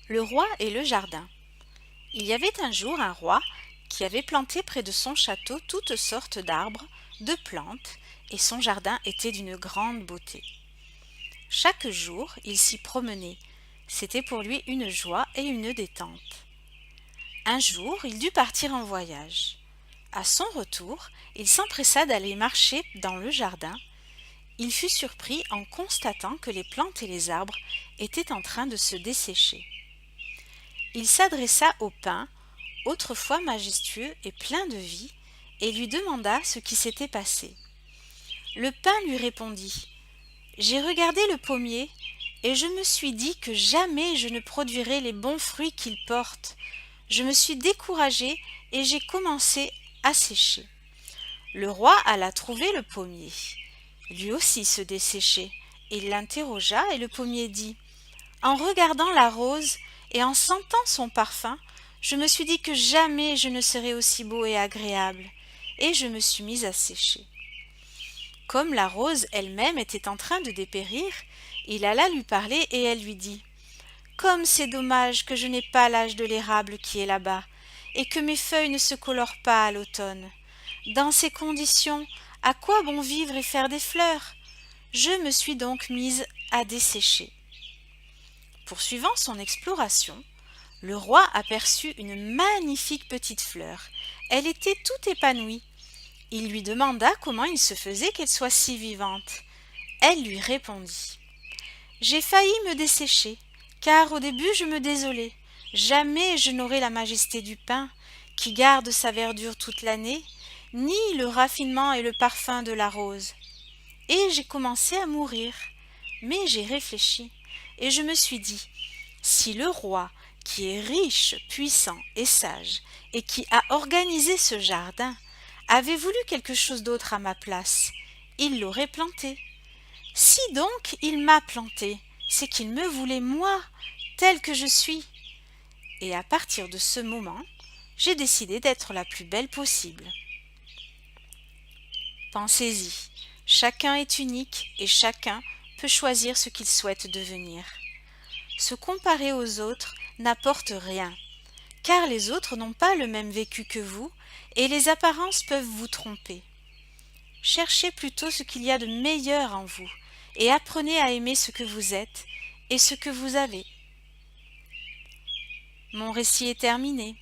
Le roi et le jardin. Il y avait un jour un roi qui avait planté près de son château toutes sortes d'arbres, de plantes, et son jardin était d'une grande beauté. Chaque jour, il s'y promenait. C'était pour lui une joie et une détente. Un jour, il dut partir en voyage. À son retour, il s'empressa d'aller marcher dans le jardin. Il fut surpris en constatant que les plantes et les arbres étaient en train de se dessécher. Il s'adressa au pin, autrefois majestueux et plein de vie, et lui demanda ce qui s'était passé. Le pin lui répondit: J'ai regardé le pommier, et je me suis dit que jamais je ne produirais les bons fruits qu'il porte. Je me suis découragé et j'ai commencé à sécher. Le roi alla trouver le pommier. Lui aussi se desséchait. Il l'interrogea et le pommier dit: En regardant la rose et en sentant son parfum, je me suis dit que jamais je ne serais aussi beau et agréable, et je me suis mise à sécher. Comme la rose elle-même était en train de dépérir, il alla lui parler et elle lui dit: Comme c'est dommage que je n'ai pas l'âge de l'érable qui est là-bas, et que mes feuilles ne se colorent pas à l'automne. Dans ces conditions, à quoi bon vivre et faire des fleurs? Je me suis donc mise à dessécher. Poursuivant son exploration, le roi aperçut une magnifique petite fleur. Elle était toute épanouie. Il lui demanda comment il se faisait qu'elle soit si vivante. Elle lui répondit: J'ai failli me dessécher, car au début je me désolais. Jamais je n'aurai la majesté du pin, qui garde sa verdure toute l'année, ni le raffinement et le parfum de la rose. Et j'ai commencé à mourir. Mais j'ai réfléchi, et je me suis dit: si le roi, qui est riche, puissant et sage, et qui a organisé ce jardin, avait voulu quelque chose d'autre à ma place, il l'aurait planté. Si donc il m'a planté, c'est qu'il me voulait moi, telle que je suis. Et à partir de ce moment, j'ai décidé d'être la plus belle possible. Pensez-y, chacun est unique et chacun peut choisir ce qu'il souhaite devenir. Se comparer aux autres n'apporte rien, car les autres n'ont pas le même vécu que vous, et les apparences peuvent vous tromper. Cherchez plutôt ce qu'il y a de meilleur en vous, et apprenez à aimer ce que vous êtes et ce que vous avez. Mon récit est terminé.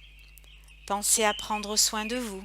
Pensez à prendre soin de vous.